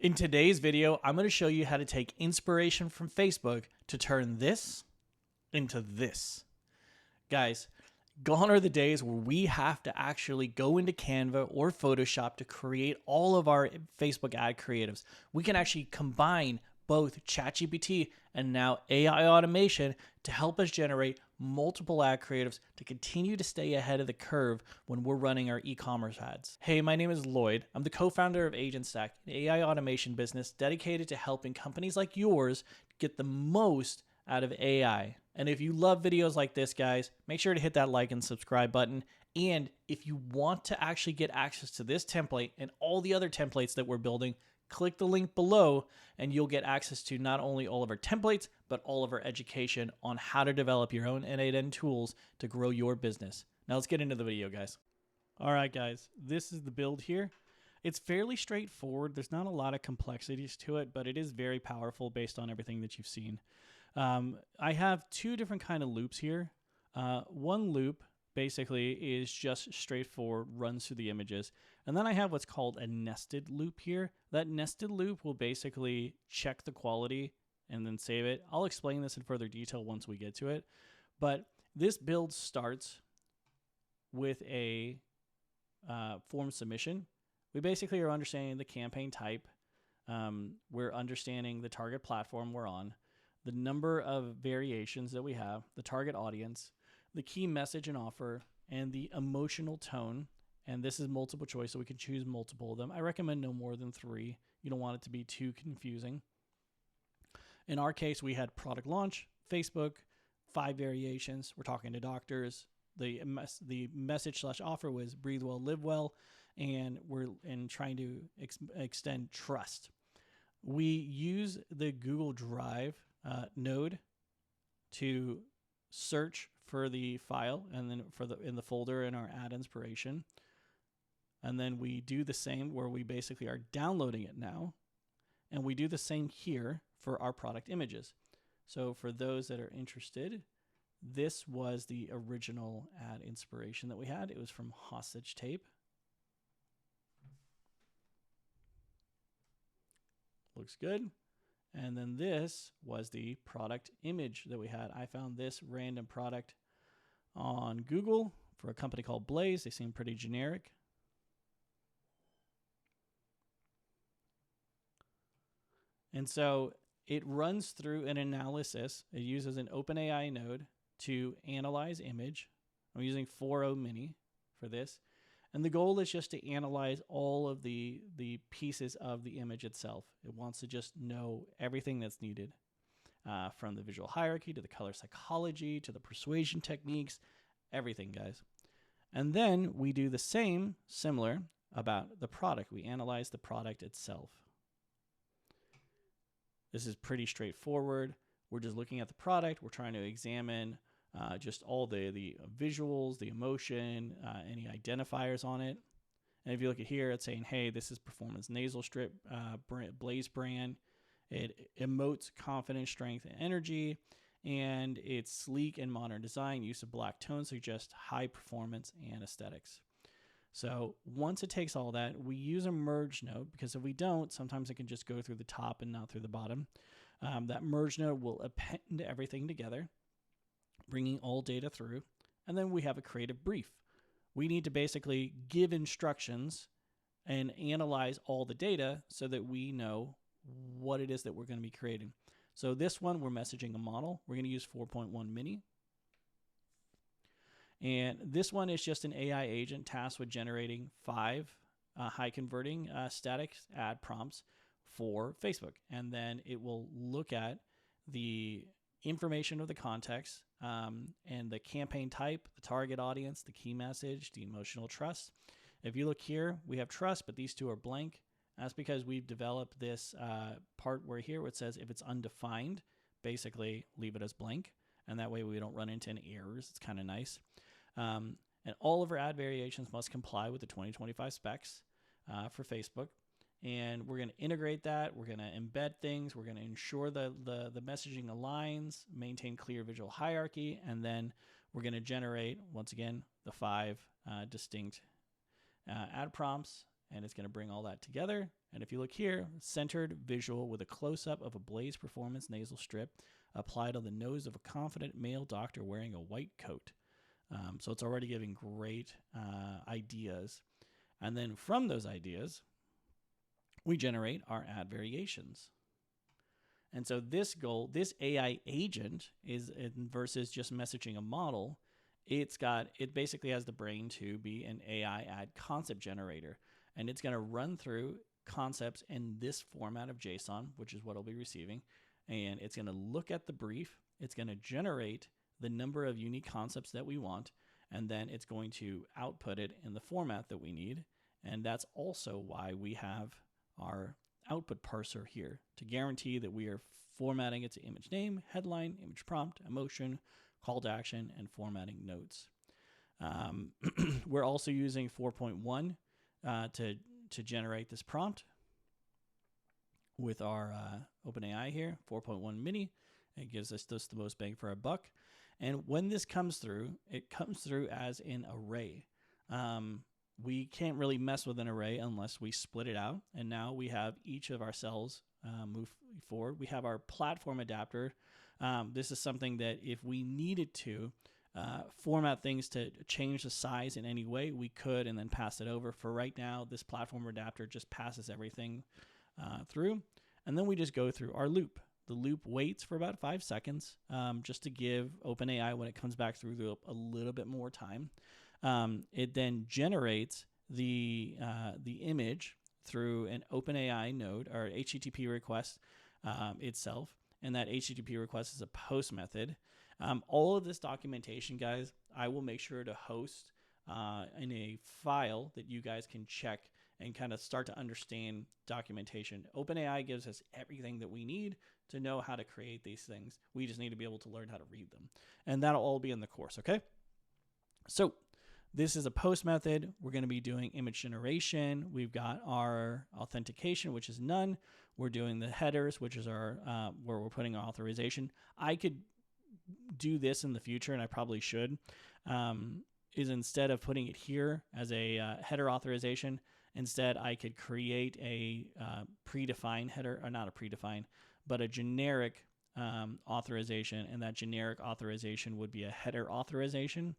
In today's video, I'm going to show you how to take inspiration from Facebook to turn this into this. Guys, gone are the days where we have to actually go into Canva or Photoshop to create all of our Facebook ad creatives. We can actually combine both ChatGPT and now AI automation to help us generate multiple ad creatives to continue to stay ahead of the curve when we're running our e-commerce ads. Hey, my name is Lloyd. I'm the co-founder of AgentStack, an AI automation business dedicated to helping companies like yours get the most out of AI. And if you love videos like this, guys, make sure to hit that like and subscribe button. And if you want to actually get access to this template and all the other templates that we're building, click the link below and you'll get access to not only all of our templates, but all of our education on how to develop your own end-to-end tools to grow your business. Now let's get into the video, guys. All right, guys, this is the build here. It's fairly straightforward. There's not a lot of complexities to it, but it is very powerful based on everything that you've seen. I have two different kind of loops here. One loop basically is just straightforward, runs through the images. And then I have what's called a nested loop here. That nested loop will basically check the quality and then save it. I'll explain this in further detail once we get to it. But this build starts with a form submission. We basically are understanding the campaign type. We're understanding the target platform we're on, the number of variations that we have, the target audience, the key message and offer, and the emotional tone. And this is multiple choice, so we can choose multiple of them. I recommend no more than 3. You don't want it to be too confusing. In our case, we had product launch, Facebook, 5 variations. We're talking to doctors. The message/offer was breathe well, live well, and we're trying to extend trust. We use the Google Drive node to search for the file and then in the folder in our ad inspiration. And then we do the same where we basically are downloading it now. And we do the same here for our product images. So for those that are interested, this was the original ad inspiration that we had. It was from Hostage Tape. Looks good. And then this was the product image that we had. I found this random product on Google for a company called Blaze. They seem pretty generic. And so it runs through an analysis. It uses an OpenAI node to analyze image. I'm using 4.0 mini for this. And the goal is just to analyze all of the pieces of the image itself. It wants to just know everything that's needed, from the visual hierarchy to the color psychology to the persuasion techniques, everything, guys. And then we do the similar about the product. We analyze the product itself. This is pretty straightforward. We're just looking at the product. We're trying to examine just all the visuals, the emotion, any identifiers on it. And if you look at here, it's saying, hey, this is Performance Nasal Strip Blaze brand. It emotes confidence, strength, and energy. And it's sleek and modern design. Use of black tones suggests high performance and aesthetics. So once it takes all that, we use a merge node, because if we don't, sometimes it can just go through the top and not through the bottom. That merge node will append everything together, bringing all data through. And then we have a creative brief. We need to basically give instructions and analyze all the data so that we know what it is that we're going to be creating. So this one, we're messaging a model. We're going to use 4.1 mini. And this one is just an AI agent tasked with generating 5 high converting static ad prompts for Facebook. And then it will look at the information of the context and the campaign type, the target audience, the key message, the emotional trust. If you look here, we have trust, but these two are blank. That's because we've developed this part where it says if it's undefined, basically leave it as blank. And that way we don't run into any errors. It's kind of nice. And all of our ad variations must comply with the 2025 specs for Facebook. And we're going to integrate that. We're going to embed things. We're going to ensure the messaging aligns, maintain clear visual hierarchy, and then we're going to generate, once again, the 5 distinct ad prompts, and it's going to bring all that together, And if you look here, centered visual with a close-up of a Blaze Performance nasal strip applied on the nose of a confident male doctor wearing a white coat. So it's already giving great ideas. And then from those ideas, we generate our ad variations. And so this AI agent is versus just messaging a model. It basically has the brain to be an AI ad concept generator, and it's going to run through concepts in this format of JSON, which is what I'll be receiving, and it's going to look at the brief. It's going to generate the number of unique concepts that we want, and then it's going to output it in the format that we need. And that's also why we have our output parser here, to guarantee that we are formatting it to image name, headline, image prompt, emotion, call to action, and formatting notes. We're also using 4.1 to generate this prompt with our OpenAI here, 4.1 mini. It gives us the most bang for our buck. And when this comes through, it comes through as an array. We can't really mess with an array unless we split it out. And now we have each of our cells move forward. We have our platform adapter. This is something that if we needed to format things to change the size in any way, we could and then pass it over. For right now, this platform adapter just passes everything through. And then we just go through our loop. The loop waits for about 5 seconds just to give OpenAI, when it comes back through, a little bit more time. It then generates the image through an OpenAI node or HTTP request itself, and that HTTP request is a post method. All of this documentation, guys, I will make sure to host in a file that you guys can check and kind of start to understand documentation. OpenAI gives us everything that we need to know how to create these things. We just need to be able to learn how to read them. And that'll all be in the course, okay? So this is a post method. We're going to be doing image generation. We've got our authentication, which is none. We're doing the headers, which is our where we're putting our authorization. I could do this in the future, and I probably should, is instead of putting it here as a header authorization, instead I could create a predefined header, or not a predefined, but a generic authorization, and that generic authorization would be a header authorization.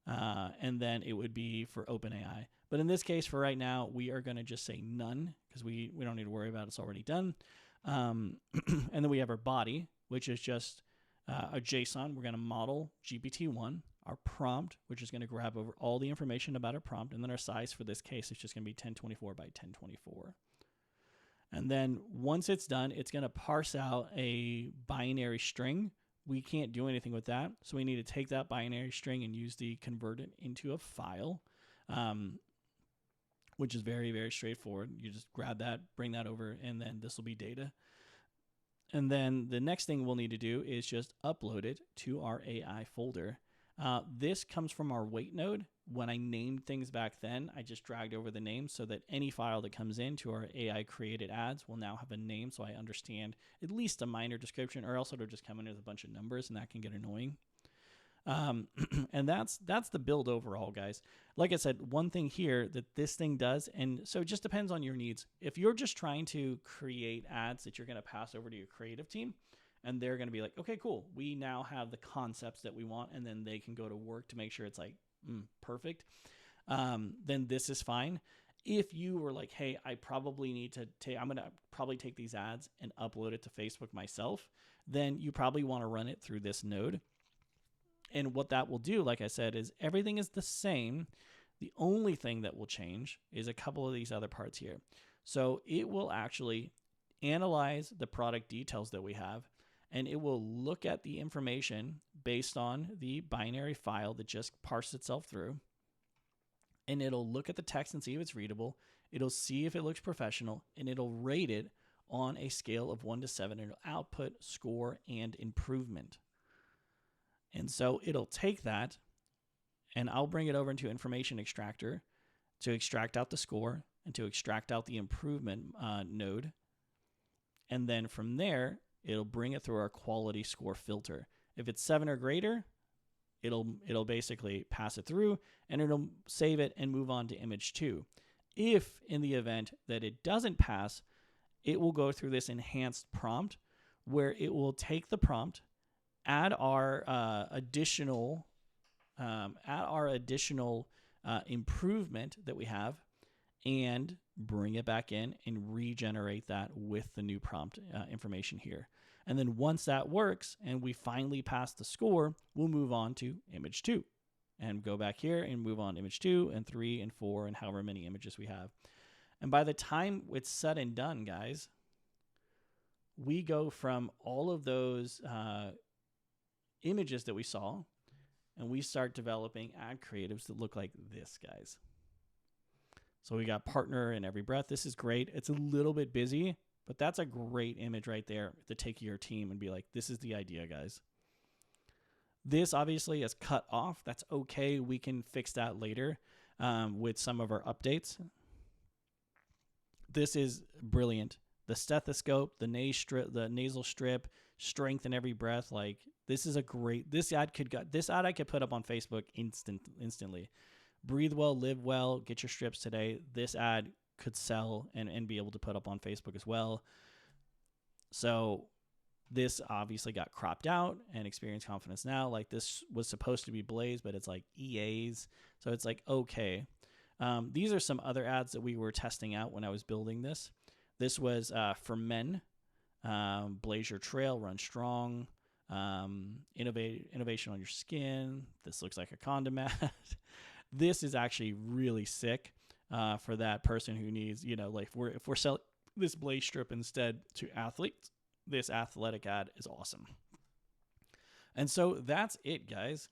And then it would be for OpenAI. But in this case, for right now, we are going to just say none because we don't need to worry about it. It's already done. And then we have our body, which is just a JSON. We're going to model GPT-1, our prompt, which is going to grab over all the information about our prompt. And then our size for this case is just going to be 1024 by 1024. And then once it's done, it's going to parse out a binary string. We can't do anything with that. So we need to take that binary string and use the convert it into a file, which is very, very straightforward. You just grab that, bring that over, and then this will be data. And then the next thing we'll need to do is just upload it to our AI folder. This comes from our weight node. When I named things back then, I just dragged over the name so that any file that comes into our AI created ads will now have a name, so I understand at least a minor description, or else it'll just come in with a bunch of numbers, and that can get annoying. And that's the build overall, guys. Like I said, one thing here that this thing does, and so it just depends on your needs. If you're just trying to create ads that you're going to pass over to your creative team, and they're going to be like, okay, cool, we now have the concepts that we want, and then they can go to work to make sure it's like, perfect, then this is fine. If you were like, hey, I probably need to I'm going to probably take these ads and upload it to Facebook myself, then you probably want to run it through this node. And what that will do, like I said, is everything is the same. The only thing that will change is a couple of these other parts here. So it will actually analyze the product details that we have, and it will look at the information based on the binary file that just parsed itself through. And it'll look at the text and see if it's readable. It'll see if it looks professional, and it'll rate it on a scale of 1 to 7. It'll output, score, and improvement. And so it'll take that, and I'll bring it over into Information Extractor to extract out the score and to extract out the improvement node. And then from there, it'll bring it through our quality score filter. If it's 7 or greater, it'll basically pass it through, and it'll save it and move on to image 2. If in the event that it doesn't pass, it will go through this enhanced prompt where it will take the prompt, add our additional improvement that we have, and bring it back in and regenerate that with the new prompt information here. And then once that works and we finally pass the score, we'll move on to image 2 and go back here and move on to image 2 and 3 and 4 and however many images we have. And by the time it's said and done, guys, we go from all of those images that we saw, and we start developing ad creatives that look like this, guys. So we got partner in every breath. This is great. It's a little bit busy, but that's a great image right there to take your team and be like, this is the idea, guys. This obviously is cut off. That's okay. We can fix that later with some of our updates. This is brilliant. The stethoscope, the nasal strip, strength in every breath. Like, this is a great, this ad I could put up on Facebook instantly. Breathe well, live well, get your strips today. This ad could sell and be able to put up on Facebook as well. So this obviously got cropped out and Experience Confidence Now. Like, this was supposed to be Blaze, but it's like EA's. So it's like, okay. These are some other ads that we were testing out when I was building this. This was for men, blaze your trail, run strong, innovation on your skin. This looks like a condom ad. This is actually really sick for that person who needs, like if we're selling this blaze strip instead to athletes, this athletic ad is awesome. And so that's it, guys.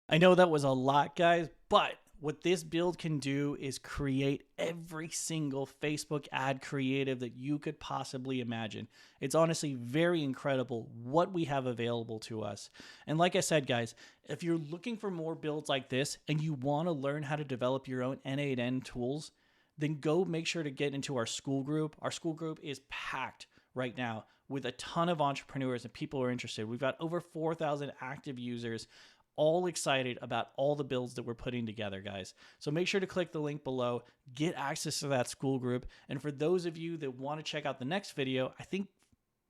I know that was a lot, guys, but what this build can do is create every single Facebook ad creative that you could possibly imagine. It's honestly very incredible what we have available to us. And like I said, guys, if you're looking for more builds like this and you want to learn how to develop your own N8N tools, then go make sure to get into our school group. Our school group is packed right now with a ton of entrepreneurs and people who are interested. We've got over 4,000 active users, all excited about all the builds that we're putting together, guys. So make sure to click the link below, get access to that school group. And for those of you that want to check out the next video, I think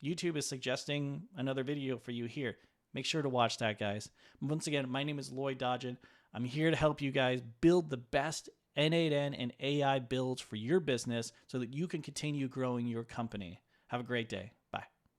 YouTube is suggesting another video for you here. Make sure to watch that, guys. Once again, my name is Lloyd Dodgen. I'm here to help you guys build the best N8N and AI builds for your business so that you can continue growing your company. Have a great day.